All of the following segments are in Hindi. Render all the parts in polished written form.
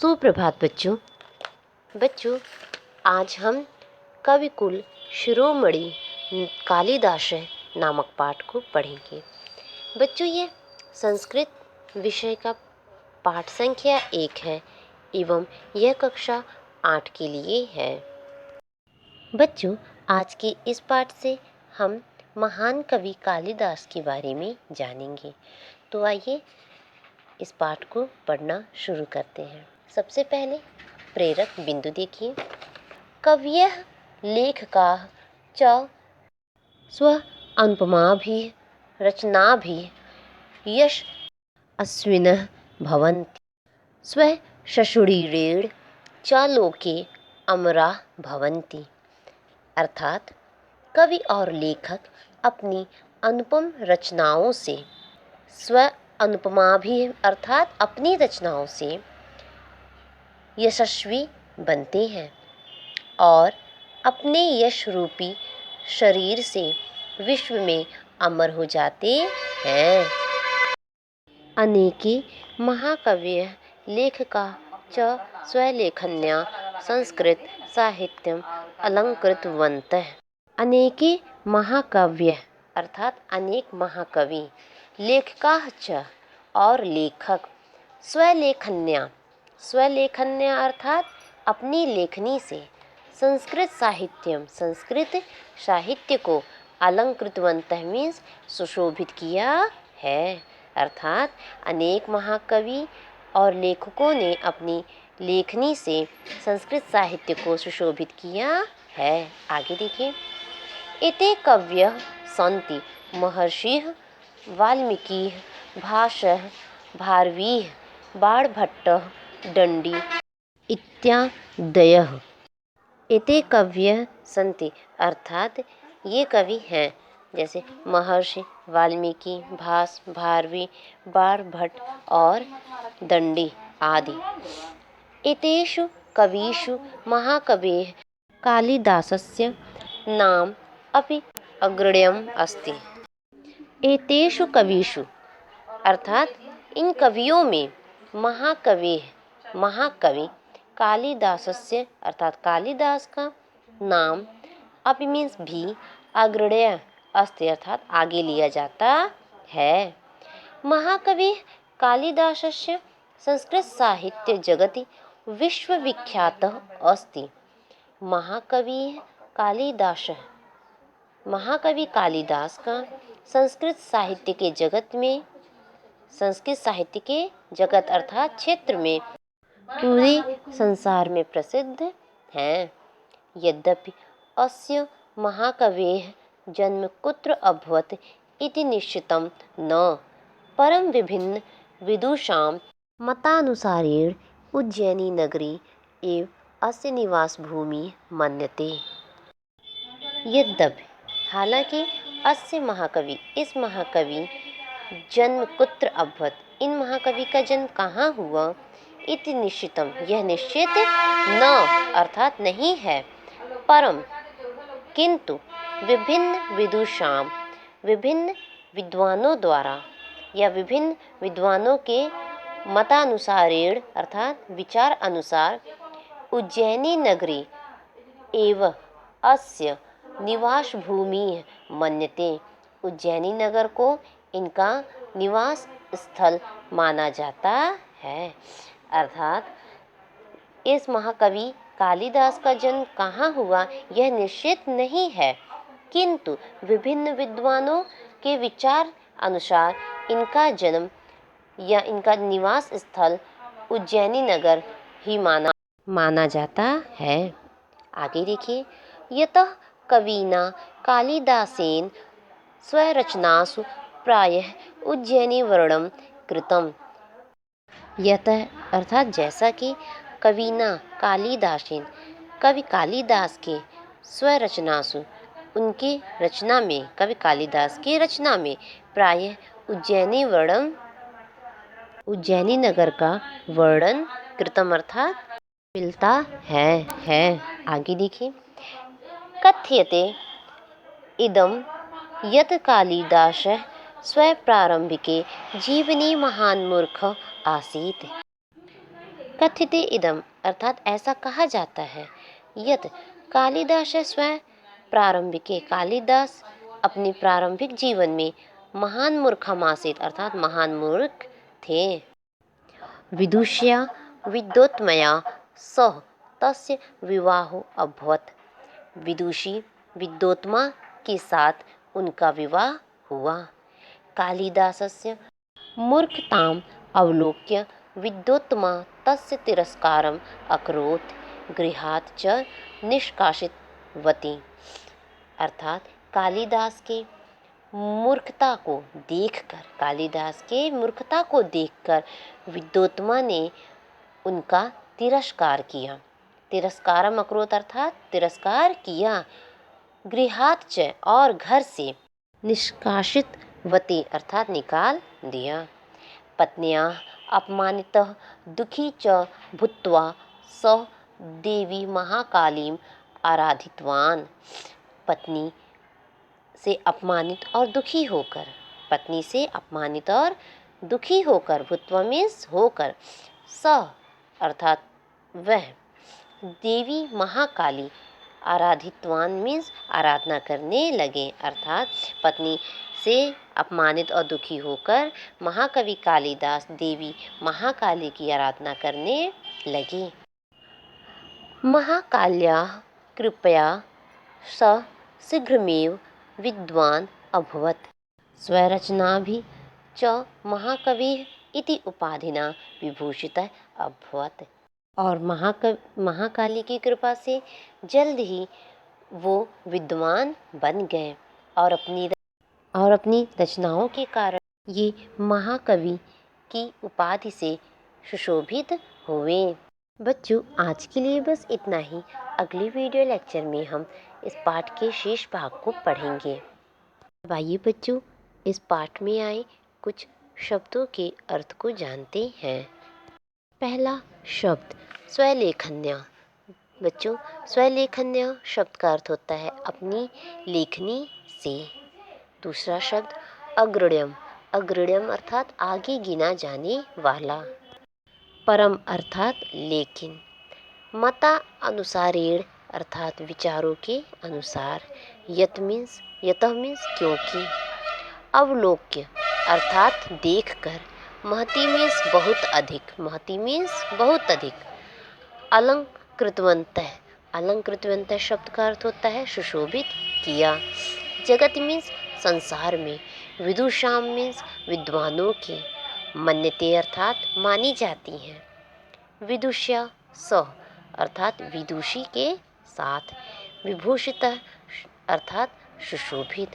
सुप्रभात बच्चों आज हम कविकुल शिरोमणि कालिदास नामक पाठ को पढ़ेंगे। बच्चों ये संस्कृत विषय का पाठ संख्या 1 है एवं यह कक्षा 8 के लिए है। बच्चों आज के इस पाठ से हम महान कवि कालिदास के बारे में जानेंगे। तो आइए इस पाठ को पढ़ना शुरू करते हैं। सबसे पहले प्रेरक बिंदु देखिए। कव्यः लेखकाः च स्व अनुपमाभिः रचनाभिः यश अश्विनः भवन्ति स्व शशुरिरेण च लोके अमराः भवन्ति। अर्थात कवि और लेखक अपनी अनुपम रचनाओं से स्व अनुपमा भी अर्थात अपनी रचनाओं से यशस्वी बनते हैं और अपने यश रूपी शरीर से विश्व में अमर हो जाते हैं। अनेके महाकवयः लेखकाः च स्वलेखन्या संस्कृत साहित्यम अलंकृतवन्तः। अनेके महाकाव्य अर्थात अनेक महाकवि, लेखकाः च और लेखक, स्वलेखन्या अर्थात अपनी लेखनी से, संस्कृत साहित्य को अलंकृतवन्तः मीन्स सुशोभित किया है। अर्थात अनेक महाकवि और लेखकों ने अपनी लेखनी से संस्कृत साहित्य को सुशोभित किया है। आगे देखिए। एते कवयः सन्ति महर्षिः वाल्मीकिः भासः भारवीः बाणभट्टः दण्डी इत्यादयः। एते कवयः सन्ति अर्थात ये कवि हैं, जैसे महर्षि वाल्मीकि, भास, भारवी, बाणभट्ट और दण्डी आदि। एतेषु कविषु महाकवेः कालिदासस्य नाम अपि अग्रण्यम् अस्ति। एतेषु कविषु अर्थात इन कवियों में महाकवि कालिदासस्य अर्थात कालिदास का नाम अपि मीन्स भी अग्रण्य अस्ति अर्थात आगे लिया जाता है। महाकवि कालिदासस्य संस्कृत साहित्य जगति विश्वविख्यातः अस्ति। महाकवि कालिदास का संस्कृत साहित्य के जगत अर्थात क्षेत्र में पूरे संसार में प्रसिद्ध हैं। यद्यपि अस्य महाकवेः जन्म कुत्र अभवत् इति निश्चितं न, परं विभिन्न विदुषां मतानुसारेण उज्जैनी नगरी एव अस्य निवास भूमि मन्यते। यद्यपि हालांकि इस महाकवि जन्म कुत्र अभवत् इन महाकवि का जन्म कहाँ हुआ, इति निश्चितम यह निश्चित न अर्थात नहीं है, परम किंतु विभिन्न विद्वानों द्वारा या विभिन्न विद्वानों के मतानुसारेण अर्थात विचार अनुसार उज्जैनी नगरी एवं अस्य निवास भूमि मन्यते। उज्जैनी नगर को इनका निवास स्थल माना जाता है। अर्थात इस महाकवि कालिदास का जन्म कहाँ हुआ यह निश्चित नहीं है, किंतु विभिन्न विद्वानों के विचार अनुसार इनका जन्म या इनका निवास स्थल उज्जैनी नगर ही माना जाता है। आगे देखिए। यतः कविना कालिदासेन स्वरचनासु प्रायः उज्जैनी वर्णन कृतम्। यतः अर्थात जैसा कि कविना कालिदासेन कवि कालिदास के स्वरचनासु उनके रचना में कवि कालिदास की रचना में प्रायः उज्जैनी नगर का वर्णन कृतम अर्थात मिलता है। आगे देखिए। कथ्यते इदं यत् कालिदासः स्वप्रारंभिके जीवने महान् मूर्खः आसीत्। कथ्यते इदम अर्थात ऐसा कहा जाता है यत कालिदास स्वयं प्रारंभिके कालिदास अपने प्रारंभिक जीवन में महान मूर्खमासीत अर्थात महान मूर्ख थे। विदुष्या विद्योत्मया सह तस्य विवाहो अभवत्। विदुषी विद्योत्मा के साथ उनका विवाह हुआ। कालिदासस्य मूर्खताम् अवलोक्य विद्योत्मा तस्य तिरस्कारम् अकरोत् गृहात् च निष्कासितवती। अर्थात कालिदास के मूर्खता को देखकर विद्योत्मा ने उनका तिरस्कार किया। तिरस्कारम अकरोत् अर्थात तिरस्कार किया। गृहात् च और घर से निष्कासितवती अर्थात निकाल दिया। पत्न्याः अपमानितः दुःखी च भूत्वा सः देवी महाकालीम् आराधितवान्। पत्नी से अपमानित और दुखी होकर भूत्वा मीन्स होकर सः अर्थात वह देवी महाकाली आराधितवान मीन्स आराधना करने लगे। अर्थात पत्नी से अपमानित और दुखी होकर महाकवि कालिदास देवी महाकाली की आराधना करने लगे। महाकाल्याः कृपया सः शीघ्रमेव विद्वान् अभवत्। स्वरचनाभिः च महाकविः इति उपाधिना विभूषितः अभवत्। और महाकाली की कृपा से जल्द ही वो विद्वान बन गए और अपनी रचनाओं के कारण ये महाकवि की उपाधि से सुशोभित हुए। बच्चों आज के लिए बस इतना ही। अगले वीडियो लेक्चर में हम इस पाठ के शेष भाग को पढ़ेंगे। अब आइए बच्चों इस पाठ में आए कुछ शब्दों के अर्थ को जानते हैं। पहला शब्द स्वलेखन्य। बच्चों स्वलेखन्य शब्द का अर्थ होता है अपनी लेखनी से। दूसरा शब्द अग्रण्यम। अग्रण्यम अर्थात आगे गिना जाने वाला। परम अर्थात लेकिन। मता अनुसारेण अर्थात विचारों के अनुसार। यतः मीन्स क्योंकि। अवलोक्य अर्थात देखकर। महति मीन्स बहुत अधिक। अलंकृतवन्तः। अलंकृतवन्तः शब्द का अर्थ होता है सुशोभित किया। जगत मीन्स संसार में। विदुषाम मीन्स विद्वानों के। मन्यते अर्थात मानी जाती हैं। विदुष्या सह अर्थात विदुषी के साथ। विभूषितः अर्थात सुशोभित।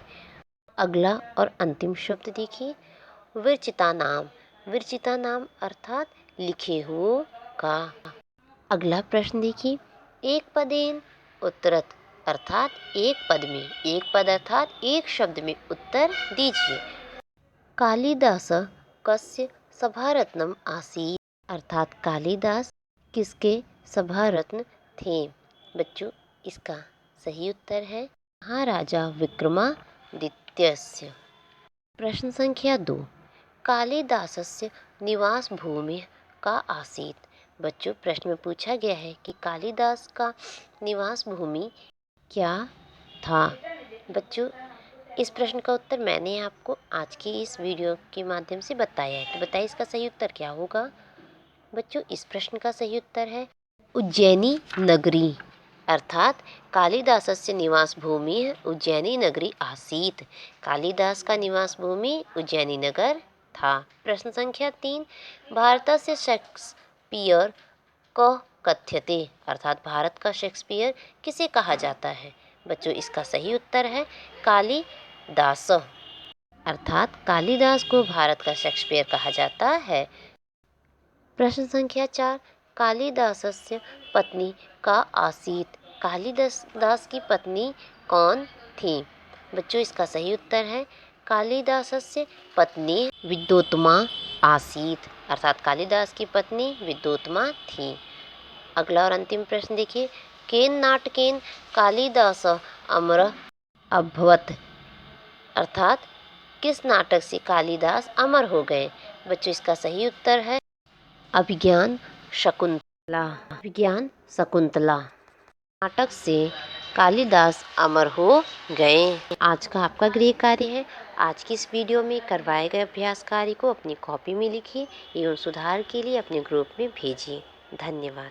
अगला और अंतिम शब्द देखिए विरचिता नाम। विरचिता नाम अर्थात लिखे हुओं का। अगला प्रश्न देखिए एक पदेन उत्तरत अर्थात एक पद अर्थात एक शब्द में उत्तर दीजिए। कालिदास कस्य सभारत्नम आसीत् अर्थात कालिदास किसके सभारत्न थे। बच्चों इसका सही उत्तर है महाराजा विक्रमादित्यस्य। प्रश्न संख्या 2 कालिदासस्य निवास भूमि का आसीत्। बच्चों प्रश्न में पूछा गया है कि कालिदास का निवास भूमि क्या था। बच्चों इस प्रश्न का उत्तर मैंने आपको आज की इस वीडियो के माध्यम से बताया है। तो बताइए इसका सही उत्तर क्या होगा। बच्चों इस प्रश्न का सही उत्तर है उज्जैनी नगरी अर्थात कालिदासस्य निवास भूमि उज्जैनी नगरी आसीत्। कालिदास का निवास भूमि उज्जैनी नगर था। प्रश्न संख्या 3 भारतस्य शेक्सपियर कः कथ्यते अर्थात भारत का शेक्सपियर किसे कहा जाता है। बच्चों इसका सही उत्तर है कालिदास अर्थात कालिदास को भारत का शेक्सपियर कहा जाता है। प्रश्न संख्या 4 कालिदासस्य पत्नी का आसीत्। कालिदास की पत्नी कौन थी। बच्चों इसका सही उत्तर है कालिदासस्य पत्नी विद्योत्मा आसीत् अर्थात कालिदास की पत्नी विद्योत्मा थी। अगला और अंतिम प्रश्न देखिए केन नाटकेन कालिदास अमर अभवत् अर्थात किस नाटक से कालिदास अमर हो गए। बच्चों इसका सही उत्तर है अभिज्ञान शकुंतला। विज्ञान शकुंतला नाटक से कालिदास अमर हो गए। आज का आपका गृह कार्य है, आज की इस वीडियो में करवाए गए अभ्यास कार्य को अपनी कॉपी में लिखिए एवं सुधार के लिए अपने ग्रुप में भेजिए। धन्यवाद।